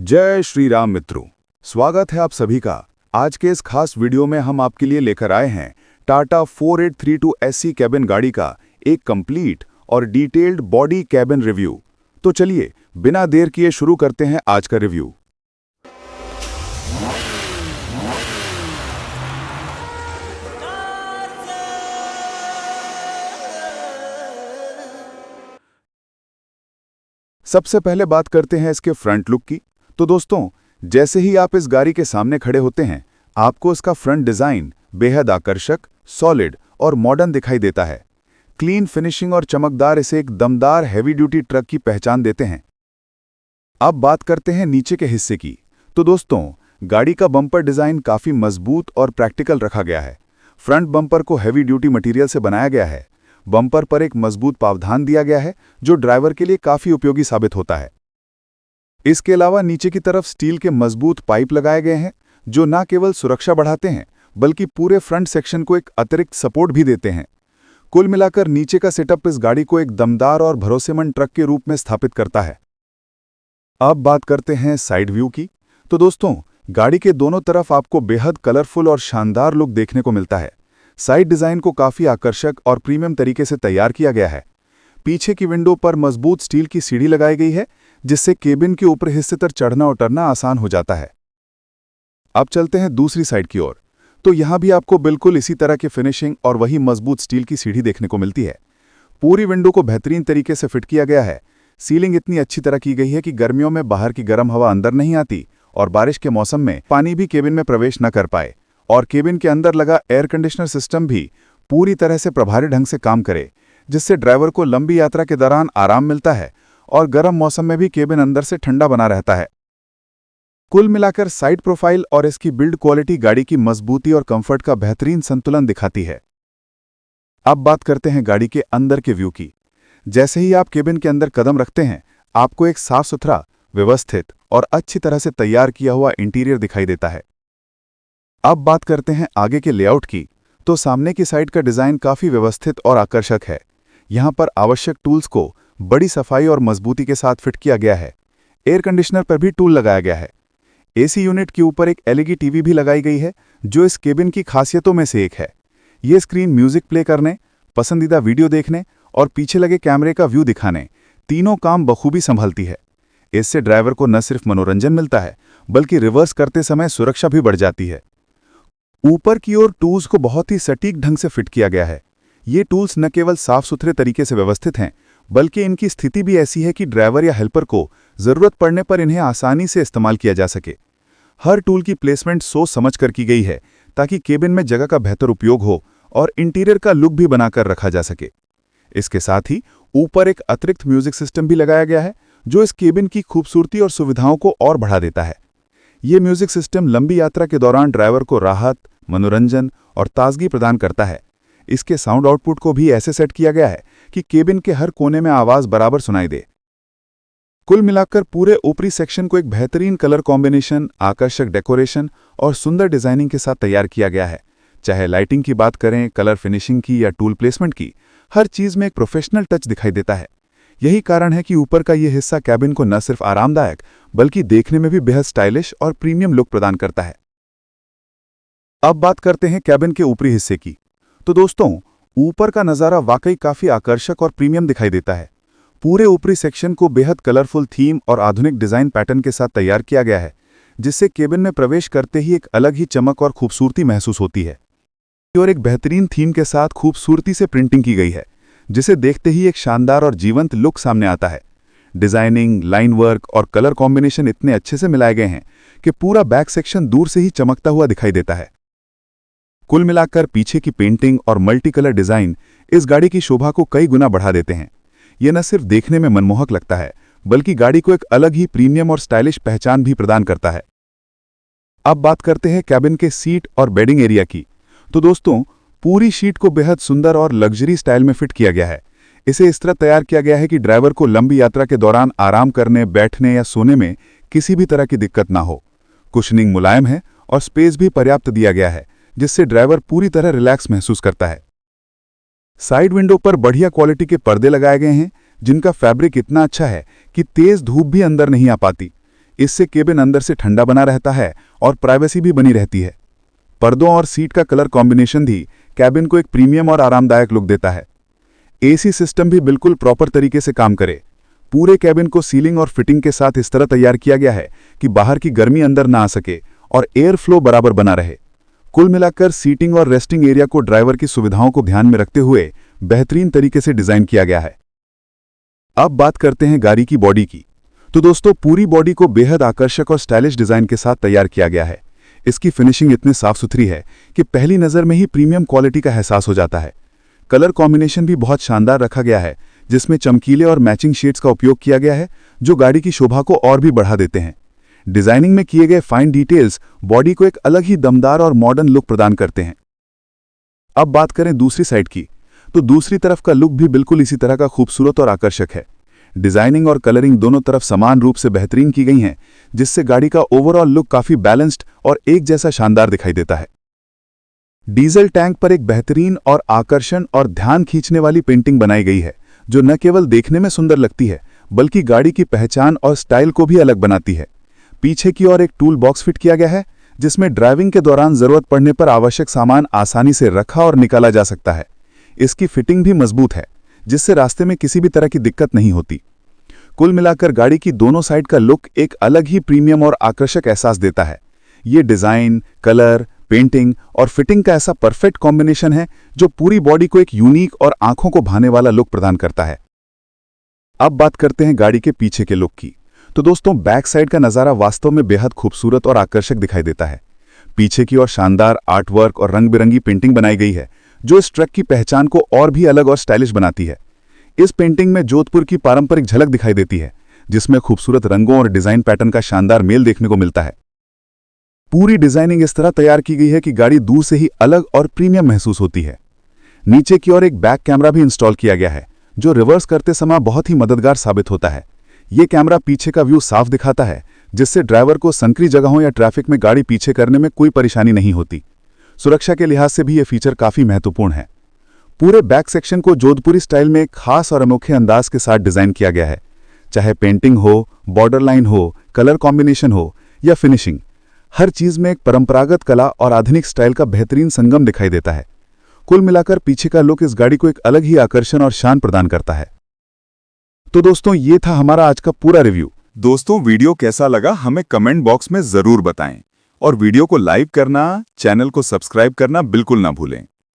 जय श्री राम मित्रों, स्वागत है आप सभी का। आज के इस खास वीडियो में हम आपके लिए लेकर आए हैं टाटा 4832 SC कैबिन गाड़ी का एक कंप्लीट और डिटेल्ड बॉडी कैबिन रिव्यू। तो चलिए बिना देर किए शुरू करते हैं आज का रिव्यू। सबसे पहले बात करते हैं इसके फ्रंट लुक की। तो दोस्तों, जैसे ही आप इस गाड़ी के सामने खड़े होते हैं, आपको इसका फ्रंट डिज़ाइन बेहद आकर्षक, सॉलिड और मॉडर्न दिखाई देता है। क्लीन फिनिशिंग और चमकदार इसे एक दमदार हैवी ड्यूटी ट्रक की पहचान देते हैं। अब बात करते हैं नीचे के हिस्से की। तो दोस्तों, गाड़ी का बम्पर डिज़ाइन काफ़ी मजबूत और प्रैक्टिकल रखा गया है। फ्रंट बम्पर को हैवी ड्यूटी मटीरियल से बनाया गया है। बम्पर पर एक मजबूत पावधान दिया गया है, जो ड्राइवर के लिए काफ़ी उपयोगी साबित होता है। इसके अलावा नीचे की तरफ स्टील के मजबूत पाइप लगाए गए हैं, जो न केवल सुरक्षा बढ़ाते हैं बल्कि पूरे फ्रंट सेक्शन को एक अतिरिक्त सपोर्ट भी देते हैं। कुल मिलाकर नीचे का सेटअप इस गाड़ी को एक दमदार और भरोसेमंद ट्रक के रूप में स्थापित करता है। अब बात करते हैं साइड व्यू की। तो दोस्तों, गाड़ी के दोनों तरफ आपको बेहद कलरफुल और शानदार लुक देखने को मिलता है। साइड डिज़ाइन को काफ़ी आकर्षक और प्रीमियम तरीके से तैयार किया गया है। पीछे की विंडो पर मजबूत स्टील की सीढ़ी लगाई गई है, जिससे केबिन के ऊपरी हिस्से तक चढ़ना उतरना आसान हो जाता है। अब चलते हैं दूसरी साइड की ओर। तो यहां भी आपको बिल्कुल इसी तरह की फिनिशिंग और वही मजबूत स्टील की सीढ़ी देखने को मिलती है। पूरी विंडो को बेहतरीन तरीके से फिट किया गया है। सीलिंग इतनी अच्छी तरह की गई है कि गर्मियों में बाहर की गर्म हवा अंदर नहीं आती और बारिश के मौसम में पानी भी केबिन में प्रवेश न कर पाए, और केबिन के अंदर लगा एयर कंडीशनर सिस्टम भी पूरी तरह से प्रभावी ढंग से काम करे, जिससे ड्राइवर को लंबी यात्रा के दौरान आराम मिलता है और गर्म मौसम में भी केबिन अंदर से ठंडा बना रहता है। कुल मिलाकर साइड प्रोफाइल और इसकी बिल्ड क्वालिटी गाड़ी की मजबूती और कंफर्ट का बेहतरीन संतुलन दिखाती है। अब बात करते हैं गाड़ी के अंदर के व्यू की। जैसे ही आप केबिन के अंदर कदम रखते हैं, आपको एक साफ सुथरा, व्यवस्थित और अच्छी तरह से तैयार किया हुआ इंटीरियर दिखाई देता है। अब बात करते हैं आगे के लेआउट की। तो सामने की साइड का डिज़ाइन काफ़ी व्यवस्थित और आकर्षक है। यहाँ पर आवश्यक टूल्स को बड़ी सफाई और मजबूती के साथ फिट किया गया है। एयर कंडीशनर पर भी टूल लगाया गया है। एसी यूनिट के ऊपर एक LED टीवी भी लगाई गई है, जो इस केबिन की खासियतों में से एक है। ये स्क्रीन म्यूजिक प्ले करने, पसंदीदा वीडियो देखने और पीछे लगे कैमरे का व्यू दिखाने, तीनों काम बखूबी संभलती है। इससे ड्राइवर को न सिर्फ मनोरंजन मिलता है, बल्कि रिवर्स करते समय सुरक्षा भी बढ़ जाती है। ऊपर की ओर टूल्स को बहुत ही सटीक ढंग से फिट किया गया है। ये टूल्स न केवल साफ सुथरे तरीके से व्यवस्थित हैं, बल्कि इनकी स्थिति भी ऐसी है कि ड्राइवर या हेल्पर को जरूरत पड़ने पर इन्हें आसानी से इस्तेमाल किया जा सके। हर टूल की प्लेसमेंट सोच समझ कर की गई है, ताकि केबिन में जगह का बेहतर उपयोग हो और इंटीरियर का लुक भी बनाकर रखा जा सके। इसके साथ ही ऊपर एक अतिरिक्त म्यूजिक सिस्टम भी लगाया गया है, जो इस केबिन की खूबसूरती और सुविधाओं को और बढ़ा देता है। ये म्यूजिक सिस्टम लंबी यात्रा के दौरान ड्राइवर को राहत, मनोरंजन और ताजगी प्रदान करता है। इसके साउंड आउटपुट को भी ऐसे सेट किया गया है कि केबिन के हर कोने में आवाज बराबर सुनाई दे। कुल मिलाकर पूरे ऊपरी सेक्शन को एक बेहतरीन कलर कॉम्बिनेशन, आकर्षक डेकोरेशन और सुंदर डिजाइनिंग के साथ तैयार किया गया है। चाहे लाइटिंग की बात करें, कलर फिनिशिंग की या टूल प्लेसमेंट की, हर चीज में एक प्रोफेशनल टच दिखाई देता है। यही कारण है कि ऊपर का यह हिस्सा कैबिन को न सिर्फ आरामदायक, बल्कि देखने में भी बेहद स्टाइलिश और प्रीमियम लुक प्रदान करता है। अब बात करते हैं कैबिन के ऊपरी हिस्से की। तो दोस्तों, ऊपर का नज़ारा वाकई काफ़ी आकर्षक और प्रीमियम दिखाई देता है। पूरे ऊपरी सेक्शन को बेहद कलरफुल थीम और आधुनिक डिज़ाइन पैटर्न के साथ तैयार किया गया है, जिससे केबिन में प्रवेश करते ही एक अलग ही चमक और खूबसूरती महसूस होती है। और एक बेहतरीन थीम के साथ खूबसूरती से प्रिंटिंग की गई है, जिसे देखते ही एक शानदार और जीवंत लुक सामने आता है। डिज़ाइनिंग, लाइन वर्क और कलर कॉम्बिनेशन इतने अच्छे से मिलाए गए हैं कि पूरा बैक सेक्शन दूर से ही चमकता हुआ दिखाई देता है। कुल मिलाकर पीछे की पेंटिंग और मल्टी कलर डिज़ाइन इस गाड़ी की शोभा को कई गुना बढ़ा देते हैं। यह न सिर्फ देखने में मनमोहक लगता है, बल्कि गाड़ी को एक अलग ही प्रीमियम और स्टाइलिश पहचान भी प्रदान करता है। अब बात करते हैं कैबिन के सीट और बेडिंग एरिया की। तो दोस्तों, पूरी शीट को बेहद सुंदर और लग्जरी स्टाइल में फिट किया गया है। इसे इस तरह तैयार किया गया है कि ड्राइवर को लंबी यात्रा के दौरान आराम करने, बैठने या सोने में किसी भी तरह की दिक्कत ना हो। कुशनिंग मुलायम है और स्पेस भी पर्याप्त दिया गया है, जिससे ड्राइवर पूरी तरह रिलैक्स महसूस करता है। साइड विंडो पर बढ़िया क्वालिटी के पर्दे लगाए गए हैं, जिनका फैब्रिक इतना अच्छा है कि तेज धूप भी अंदर नहीं आ पाती। इससे केबिन अंदर से ठंडा बना रहता है और प्राइवेसी भी बनी रहती है। पर्दों और सीट का कलर कॉम्बिनेशन भी कैबिन को एक प्रीमियम और आरामदायक लुक देता है। एसी सिस्टम भी बिल्कुल प्रॉपर तरीके से काम करे। पूरे कैबिन को सीलिंग और फिटिंग के साथ इस तरह तैयार किया गया है कि बाहर की गर्मी अंदर ना आ सके और एयर फ्लो बराबर बना रहे। कुल मिलाकर सीटिंग और रेस्टिंग एरिया को ड्राइवर की सुविधाओं को ध्यान में रखते हुए बेहतरीन तरीके से डिजाइन किया गया है। अब बात करते हैं गाड़ी की बॉडी की। तो दोस्तों, पूरी बॉडी को बेहद आकर्षक और स्टाइलिश डिजाइन के साथ तैयार किया गया है। इसकी फिनिशिंग इतनी साफ सुथरी है कि पहली नजर में ही प्रीमियम क्वालिटी का एहसास हो जाता है। कलर कॉम्बिनेशन भी बहुत शानदार रखा गया है, जिसमें चमकीले और मैचिंग शेड्स का उपयोग किया गया है, जो गाड़ी की शोभा को और भी बढ़ा देते हैं। डिजाइनिंग में किए गए फाइन डिटेल्स बॉडी को एक अलग ही दमदार और मॉडर्न लुक प्रदान करते हैं। अब बात करें दूसरी साइड की, तो दूसरी तरफ का लुक भी बिल्कुल इसी तरह का खूबसूरत और आकर्षक है। डिजाइनिंग और कलरिंग दोनों तरफ समान रूप से बेहतरीन की गई हैं, जिससे गाड़ी का ओवरऑल लुक काफी बैलेंस्ड और एक जैसा शानदार दिखाई देता है। डीजल टैंक पर एक बेहतरीन और आकर्षण और ध्यान खींचने वाली पेंटिंग बनाई गई है, जो न केवल देखने में सुंदर लगती है बल्कि गाड़ी की पहचान और स्टाइल को भी अलग बनाती है। पीछे की ओर एक टूल बॉक्स फिट किया गया है, जिसमें ड्राइविंग के दौरान जरूरत पड़ने पर आवश्यक सामान आसानी से रखा और निकाला जा सकता है। इसकी फिटिंग भी मजबूत है, जिससे रास्ते में किसी भी तरह की दिक्कत नहीं होती। कुल मिलाकर गाड़ी की दोनों साइड का लुक एक अलग ही प्रीमियम और आकर्षक एहसास देता है। ये डिजाइन, कलर, पेंटिंग और फिटिंग का ऐसा परफेक्ट कॉम्बिनेशन है जो पूरी बॉडी को एक यूनिक और आंखों को भाने वाला लुक प्रदान करता है। अब बात करते हैं गाड़ी के पीछे के लुक की। तो दोस्तों, बैक साइड का नज़ारा वास्तव में बेहद खूबसूरत और आकर्षक दिखाई देता है। पीछे की ओर शानदार आर्ट वर्क और रंग बिरंगी पेंटिंग बनाई गई है, जो इस ट्रक की पहचान को और भी अलग और स्टाइलिश बनाती है। इस पेंटिंग में जोधपुर की पारंपरिक झलक दिखाई देती है, जिसमें खूबसूरत रंगों और डिजाइन पैटर्न का शानदार मेल देखने को मिलता है। पूरी डिजाइनिंग इस तरह तैयार की गई है कि गाड़ी दूर से ही अलग और प्रीमियम महसूस होती है। नीचे की ओर एक बैक कैमरा भी इंस्टॉल किया गया है, जो रिवर्स करते समय बहुत ही मददगार साबित होता है। ये कैमरा पीछे का व्यू साफ दिखाता है, जिससे ड्राइवर को संकरी जगहों या ट्रैफिक में गाड़ी पीछे करने में कोई परेशानी नहीं होती। सुरक्षा के लिहाज से भी ये फीचर काफी महत्वपूर्ण है। पूरे बैक सेक्शन को जोधपुरी स्टाइल में एक खास और अनोखे अंदाज के साथ डिजाइन किया गया है। चाहे पेंटिंग हो, बॉर्डर लाइन हो, कलर कॉम्बिनेशन हो या फिनिशिंग, हर चीज में एक परंपरागत कला और आधुनिक स्टाइल का बेहतरीन संगम दिखाई देता है। कुल मिलाकर पीछे का लुक इस गाड़ी को एक अलग ही आकर्षण और शान प्रदान करता है। तो दोस्तों, ये था हमारा आज का पूरा रिव्यू। दोस्तों, वीडियो कैसा लगा हमें कमेंट बॉक्स में जरूर बताएं और वीडियो को लाइक करना, चैनल को सब्सक्राइब करना बिल्कुल ना भूलें।